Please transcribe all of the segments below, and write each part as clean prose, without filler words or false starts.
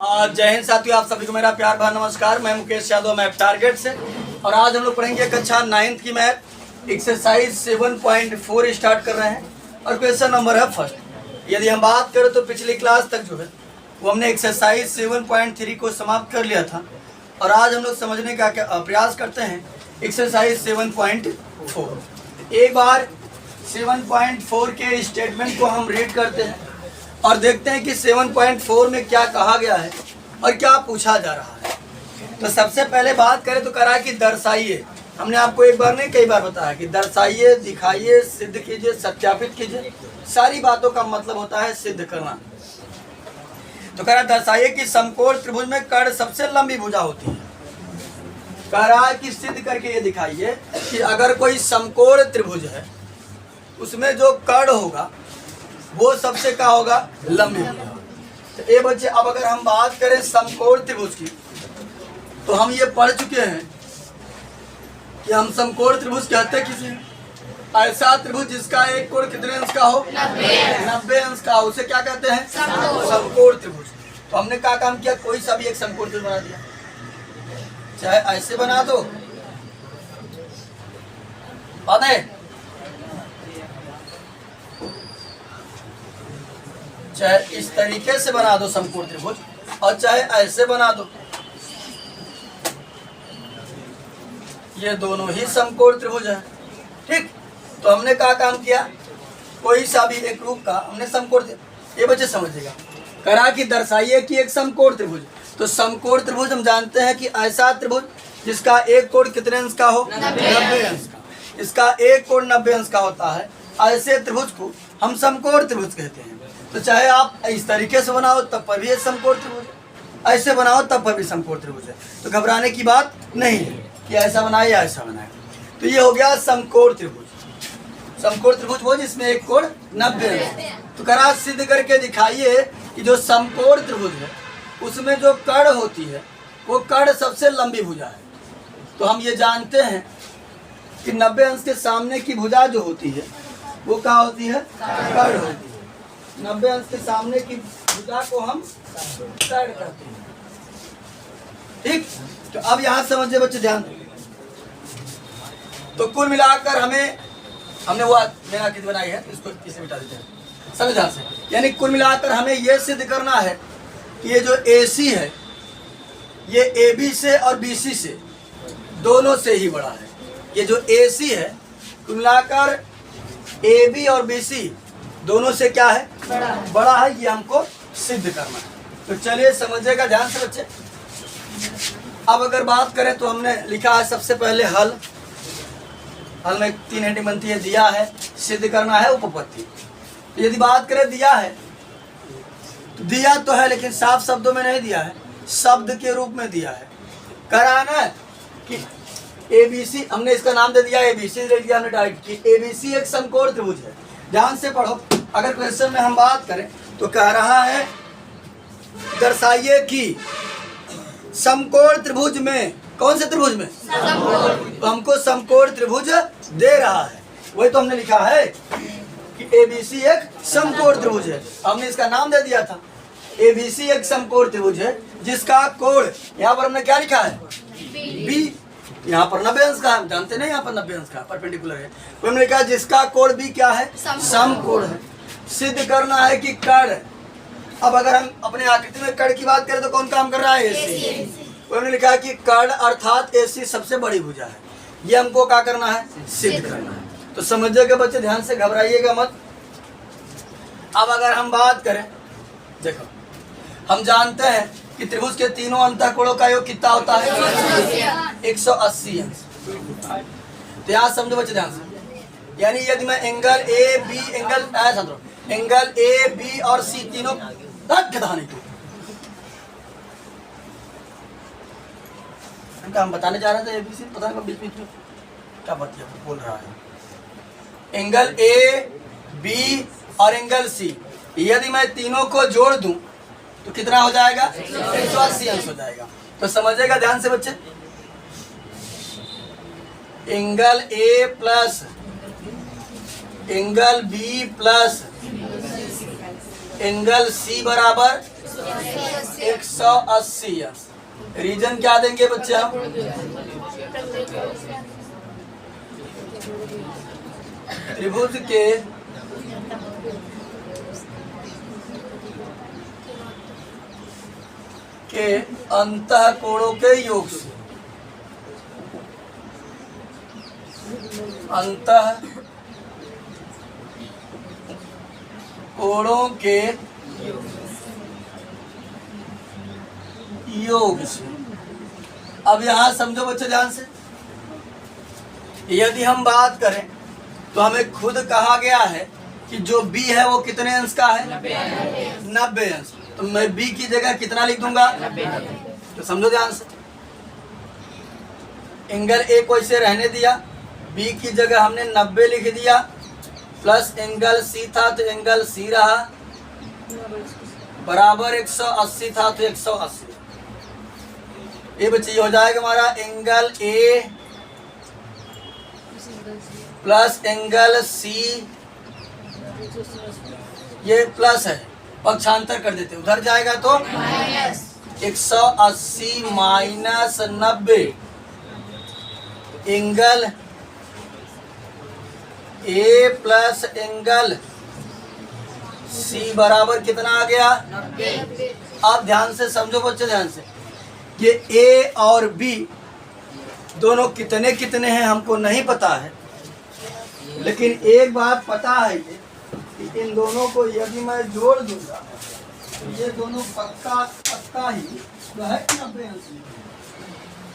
जय हिंद साथियों, आप सभी को मेरा प्यार भरा नमस्कार। मैं मुकेश यादव, मैथ टारगेट से। और आज हम लोग पढ़ेंगे कक्षा 9th की मैथ एक्सरसाइज 7.4 स्टार्ट कर रहे हैं और क्वेश्चन नंबर है फर्स्ट। यदि हम बात करें तो पिछली क्लास तक जो है वो हमने एक्सरसाइज 7.3 को समाप्त कर लिया था और आज हम लोग समझने का प्रयास करते हैं एक्सरसाइज 7.4। एक बार 7.4 के स्टेटमेंट को हम रीड करते हैं और देखते हैं कि 7.4 में क्या कहा गया है और क्या पूछा जा रहा है। तो सबसे पहले बात करें तो करा कि दर्शाइए। हमने आपको एक बार नहीं कई बार बताया कि दर्शाइए, दिखाइए, सिद्ध कीजिए, सत्यापित कीजिए, सारी बातों का मतलब होता है सिद्ध करना। तो कह रहा दर्शाइए कि समकोण त्रिभुज में कर्ण सबसे लंबी भुजा होती है। कह रहा है कि सिद्ध करके ये दिखाइए कि अगर कोई समकोण त्रिभुज है उसमें जो कर्ण होगा वो सबसे क्या होगा, लंबी भुजा। तो ये बच्चे, अब अगर हम बात करें समकोण त्रिभुज की तो हम ये पढ़ चुके हैं कि हम समकोण त्रिभुज कहते किसे, ऐसा त्रिभुज जिसका एक कोण कितने अंश का हो, 90 अंश का हो, उसे क्या कहते हैं, समकोण त्रिभुज। तो हमने क्या काम किया, कोई सा भी एक समकोण त्रिभुज बना दिया, चाहे ऐसे बना दो, बात है, चाहे इस तरीके से बना दो समकोण त्रिभुज और चाहे ऐसे बना दो, ये दोनों ही समकोण त्रिभुज है। ठीक, तो हमने क्या काम किया, कोई सा भी एक रूप का हमने समकोण, ये बच्चे समझिएगा। करा कि दर्शाइए कि एक समकोण त्रिभुज। तो समकोण त्रिभुज हम जानते हैं कि ऐसा त्रिभुज जिसका एक कोण कितने अंश का हो, 90 अंश का। इसका एक कोण 90 अंश का होता है, ऐसे त्रिभुज को हम समकोण त्रिभुज कहते हैं। तो चाहे आप इस तरीके से बनाओ तब पर भी समकोण त्रिभुज है, ऐसे बनाओ तब पर भी समकोण त्रिभुज है। तो घबराने की बात नहीं है कि ऐसा बनाए या ऐसा बनाए। तो ये हो गया समकोण त्रिभुज। समकोण त्रिभुज वो जिसमें एक कोण 90 अंश। तो करा सिद्ध करके दिखाइए कि जो समकोण त्रिभुज है उसमें जो कर्ण होती है वो कर्ण सबसे लंबी भुजा है। तो हम ये जानते हैं कि 90 अंश के सामने की भुजा जो होती है वो क्या होती है, कर्ण होती है। 90 अंश के सामने की भुजा को हम कर्ण कहते हैं। ठीक, तो अब यहाँ समझिए बच्चे, ध्यान दें। तो कुल मिलाकर हमने वो मेरा कित बनाई है, इसको इसे मिटा देते हैं, समझ ध्यान से। यानी कुल मिलाकर हमें ये सिद्ध करना है कि ये जो AC है ये AB से और BC से दोनों से ही बड़ा है। ये जो AC है कुल मिलाकर AB और BC दोनों से क्या है, बड़ा है। ये हमको सिद्ध करना है। तो चलिए समझिएगा ध्यान से बच्चे। अब अगर बात करें तो हमने लिखा है सबसे पहले हल में 3 हेडिंग बनती है, दिया है, सिद्ध करना है, उपपत्ति। तो यदि बात करें दिया है तो दिया तो है लेकिन साफ शब्दों में नहीं दिया है, शब्द के रूप में दिया है। कराना कि ABC, हमने इसका नाम दे दिया ABC, दे दिया हमने डायरेक्ट कि ABC एक समकोण त्रिभुज है। ध्यान से पढ़ो। अगर क्वेश्चन में हम बात करें तो कह रहा है दर्शाइए कि समकोण त्रिभुज में, कौन से त्रिभुज में, तो हमको समकोण त्रिभुज दे रहा है। वही तो हमने लिखा है कि ABC एक समकोण त्रिभुज है। हमने इसका नाम दे दिया था, ABC एक समकोण त्रिभुज है जिसका कोण, यहाँ पर हमने क्या लिखा है, B, यहाँ पर 90 अंश का है, जानते नहीं, यहाँ पर 90 अंश का परपेंडिकुलर है। तो हमने कहा जिसका कोण भी क्या है, समकोण है। सिद्ध करना है कि कर्ण, अब अगर हम अपने आकृति में कर्ण की बात करें तो कौन काम कर रहा है, AC। तो हमने लिखा कि कर्ण अर्थात AC सबसे बड़ी भुजा है। ये हमको क्या करना है, सिद्ध करना है। तो समझिएगा बच्चे, ध्यान से, घबराइएगा मत। अब अगर हम बात करें, देखो हम जानते हैं कि त्रिभुज के तीनों अंतःकोणों का योग कितना होता है, 180 अंश। तो यहाँ समझो बच्चे ध्यान से। यानी यदि मैं एंगल AB, एंगल AB और C तीनों हम बताने जा रहे थे ABC, पता नहीं बीच में क्या बात बोल रहा है। एंगल AB और एंगल C, यदि मैं तीनों को जोड़ दूं तो कितना हो जाएगा, 180 अंश हो जाएगा। तो समझिएगा ध्यान से बच्चे, angle A plus angle B plus angle C बराबर 180 अंश। रीजन क्या देंगे बच्चे हम? त्रिभुज के अंतः कोणों के योग से, अंतः कोणों के योग से। अब यहां समझो बच्चे ध्यान से, यदि हम बात करें तो हमें खुद कहा गया है कि जो b है वो कितने अंश का है? 90 अंश। तो मैं b की जगह कितना लिख दूंगा? 90। तो समझो ध्यान से, एंगल ए को इसे रहने दिया, b की जगह हमने 90 लिख दिया, प्लस एंगल c था तो एंगल c रहा, बराबर 180 था तो 180। ये बच्चे ये हो जाएगा हमारा angle A plus angle C, ये प्लस है, पक्षांतर कर देते, उधर जाएगा तो 180 minus 90, angle A plus angle C बराबर कितना आ गया? 90। आप ध्यान से समझो बच्चे, ध्यान से, ये ए और बी दोनों कितने कितने हैं हमको नहीं पता है, लेकिन एक बात पता है कि इन दोनों को यदि मैं जोड़ दूंगा तो ये दोनों पक्का पक्का ही तो है 90 अंश।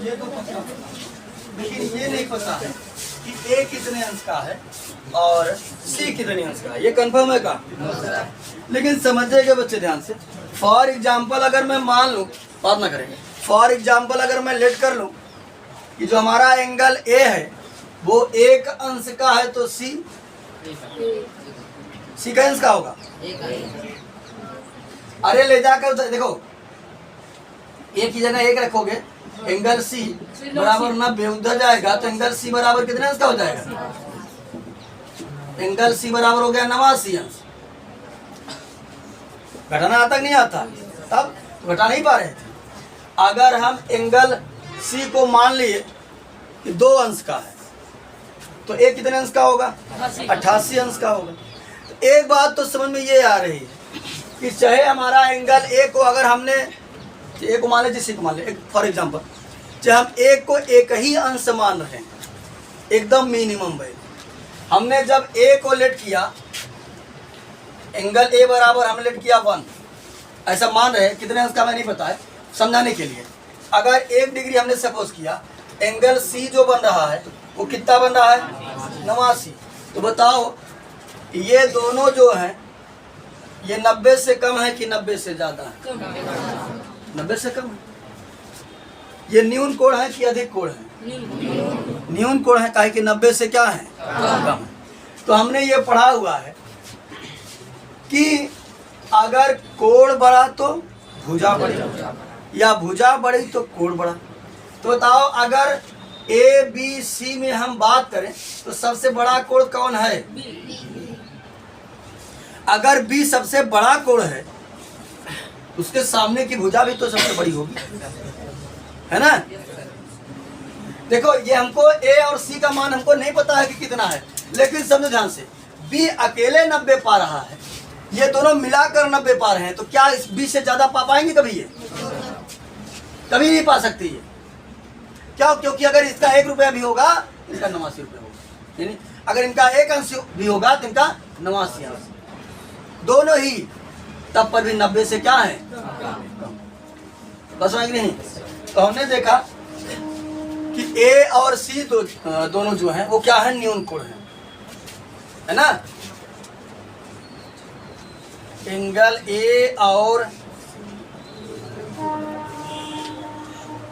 ये तो पक्का पता, लेकिन ये नहीं पता है कि ए कितने अंश का है और सी कितने अंश का है। ये कंफर्म है का? लेकिन समझिएगा बच्चे ध्यान से, फॉर एग्जाम्पल अगर मैं मान लूँ, बात ना करेंगे, फॉर एग्जाम्पल अगर मैं लेट कर लूँ कि जो हमारा एंगल ए है वो 1 अंश का है, तो सी का अंश का होगा। अरे ले जाकर देखो, ए की जगह 1 रखोगे, एंगल सी बराबर 90 उधर जाएगा तो एंगल सी बराबर कितने अंश का हो जाएगा? एंगल सी बराबर हो गया 89 अंश। घटाना आता नहीं आता? तब घटा नहीं पा रहे थे। अगर हम एंगल सी को मान लिए कि 2 अंश का है तो ए कितने अंश का होगा? 88 अंश का होगा। तो एक बात तो समझ में ये आ रही है कि चाहे हमारा एंगल ए को अगर हमने ए को मान ले, सी को मान ले, फॉर एग्जांपल, चाहे हम ए को एक ही अंश मान रहे हैं, एकदम मिनिमम वैल्यू, हमने जब ए को लेट किया, एंगल ए बराबर हमने लेट किया 1, ऐसा मान रहे हैं, कितने अंश का हमें नहीं पता है, समझाने के लिए अगर 1 डिग्री हमने सपोज किया, एंगल सी जो बन रहा है वो कितना बन रहा है? 89। तो बताओ ये दोनों जो हैं ये 90 से कम है कि 90 से ज्यादा है? 90 से कम है। ये न्यून कोण है कि अधिक कोण है? न्यून कोण है, काहे कि 90 से क्या है? कम है। तो हमने ये पढ़ा हुआ है कि अगर कोण बढ़ा तो भुजा बढ़ी, या भुजा बढ़ी तो कोण बढ़ा। तो बताओ अगर ए बी सी में हम बात करें तो सबसे बड़ा कोण कौन है? अगर बी सबसे बड़ा कोण है, उसके सामने की भुजा भी तो सबसे बड़ी होगी, है ना? देखो ये हमको ए और सी का मान हमको नहीं पता है कि कितना है, लेकिन समझो ध्यान से, बी अकेले 90 पा रहा है, ये दोनों मिलाकर 90 पा रहे हैं, तो क्या इस बी से ज्यादा पा पाएंगे कभी? ये कभी नहीं पा सकती है। क्या? क्योंकि अगर इसका 1 रुपया भी होगा, इसका 89 रुपया होगा, यानी अगर इनका 1 अंश भी होगा तो इनका 89 अंश, दोनों ही तब पर भी 90 से क्या है? बस समझ नहीं? तो हमने देखा कि ए और सी दोनों जो हैं वो क्या है? न्यून कोण है ना? एंगल ए और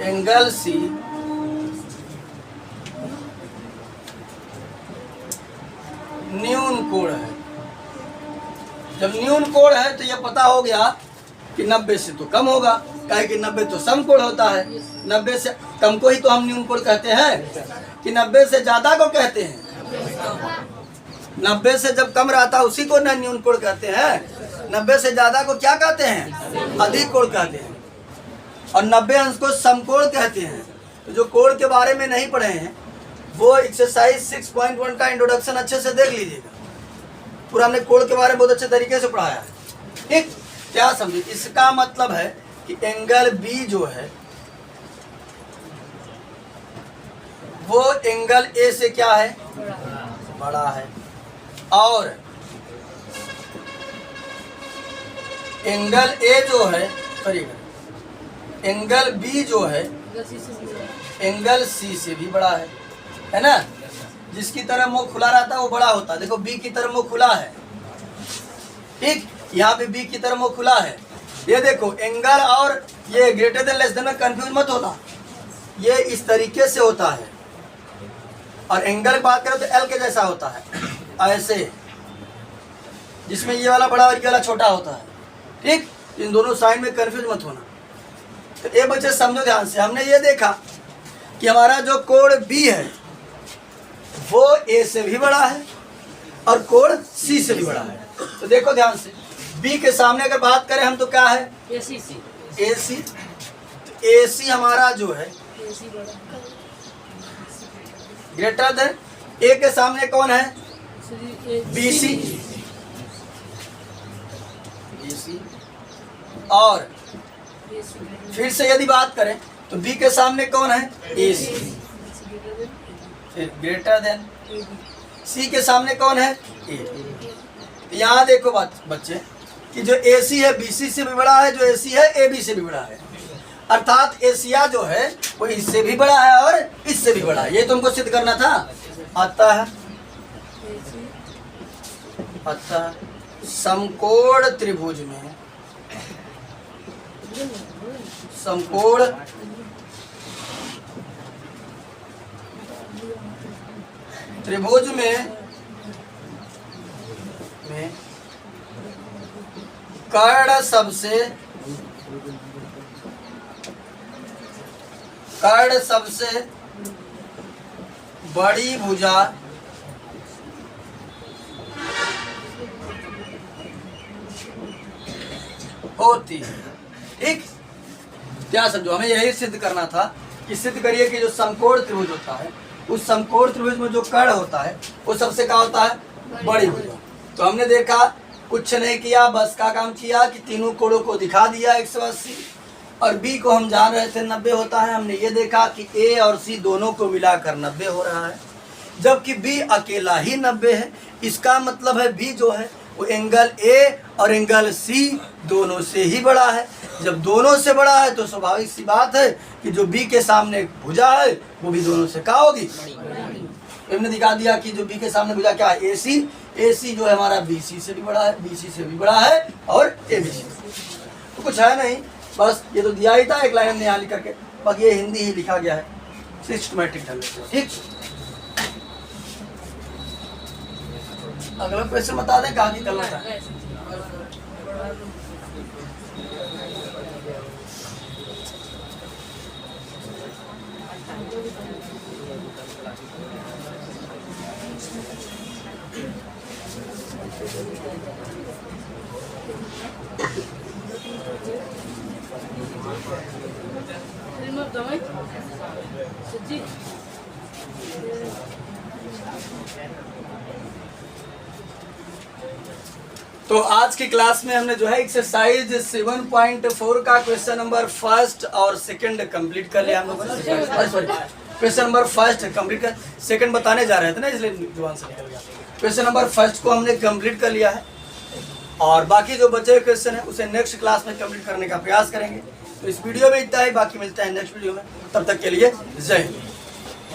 एंगल सी न्यून कोण है। जब न्यून कोण है तो यह पता हो गया कि 90 से तो कम होगा, काहे कि 90 तो सम कोण होता है, 90 से कम को ही तो हम न्यून कोण कहते हैं, कि 90 से ज्यादा को कहते हैं? 90 से जब कम रहता है उसी को ना न्यून कोण कहते हैं, 90 से ज्यादा को क्या कहते हैं? अधिक कोण कहते हैं। और 90 अंश को समकोण कहते हैं। तो जो कोण के बारे में नहीं पढ़े हैं वो एक्सरसाइज 6.1 का इंट्रोडक्शन अच्छे से देख लीजिएगा। पूरा हमने कोण के बारे में बहुत अच्छे तरीके से पढ़ाया है। ठीक, क्या समझे? इसका मतलब है कि एंगल बी जो है वो एंगल ए से क्या है? बड़ा है। और एंगल ए जो है, सॉरी, एंगल बी जो है एंगल सी से भी बड़ा है ना? जिसकी तरफ मुंह खुला रहता है वो बड़ा होता है। देखो बी की तरफ मुंह खुला है, ठीक, यहाँ पे बी की तरफ मुंह खुला है। ये देखो एंगल और ये ग्रेटर देन लेस देन में कंफ्यूज मत होना, ये इस तरीके से होता है। और एंगल की बात करें तो एल के जैसा होता है, ऐसे, जिसमें ये वाला बड़ा और ये वाला छोटा होता है। ठीक, इन दोनों साइड में कंफ्यूज मत होना। तो ये बच्चे समझो ध्यान से, हमने ये देखा कि हमारा जो कोण बी है वो ए से भी बड़ा है और कोण सी से भी बड़ा है। तो देखो ध्यान से, बी के सामने अगर बात करें हम तो क्या है? ए सी। तो ए सी हमारा जो है ग्रेटर देन, ए के सामने कौन है? B C. और फिर से यदि बात करें तो बी के सामने कौन है? ए सी। फिर ग्रेटर देन सी के सामने कौन है? ए। यहाँ देखो बच्चे कि जो ए सी है बी सी से भी बड़ा है, जो ए सी है ए बी से भी बड़ा है। अर्थात एशिया जो है वो इससे भी बड़ा है और इससे भी बड़ा है। ये तुमको सिद्ध करना था। अतः समकोण त्रिभुज में, समकोण त्रिभुज में कर्ण सबसे बड़ी भुजा होती है। ठीक, क्या समझो? हमें यही सिद्ध करना था कि सिद्ध करिए कि जो समकोण त्रिभुज होता है उस समकोण त्रिभुज में जो कर्ण होता है वो सबसे क्या होता है? बड़ी भुजा। तो हमने देखा, कुछ नहीं किया, बस का काम किया कि तीनों कोणों को दिखा दिया 180, और बी को हम जान रहे थे 90 होता है। हमने ये देखा कि ए और सी दोनों को मिलाकर 90 हो रहा है, जबकि बी अकेला ही 90 है। इसका मतलब है बी जो है वो एंगल ए और एंगल सी दोनों से ही बड़ा है। जब दोनों से बड़ा है तो स्वाभाविक सी बात है कि जो बी के सामने भुजा है वो भी दोनों से क्या होगी? हमने दिखा दिया कि जो बी के सामने भुजा क्या है? ए सी। ए सी जो है हमारा बी सी से भी बड़ा है, बी सी से भी बड़ा है और ए बी सी। तो कुछ है नहीं, बस ये तो दिया ही था एक लाइन हमने यहाँ लिख करके, बाकी ये हिंदी ही लिखा गया है सिस्टमैटिक ढंग से। ठीक, अगला क्वेश्चन बता दें कहाँ की करना था? तो आज की क्लास में हमने जो है एक्सरसाइज 7.4 का क्वेश्चन नंबर फर्स्ट और सेकंड कंप्लीट कर लिया हम लोगों ने। क्वेश्चन नंबर फर्स्ट कंप्लीट कर, सेकंड बताने जा रहे थे ना, इसलिए जुबान से निकल गया। क्वेश्चन नंबर फर्स्ट को हमने कंप्लीट कर लिया है और बाकी जो बचे हुए क्वेश्चन है उसे नेक्स्ट क्लास में कंप्लीट करने का प्रयास करेंगे। तो इस वीडियो में इतना ही, बाकी मिलता है नेक्स्ट वीडियो में। तब तक के लिए जय हिंद।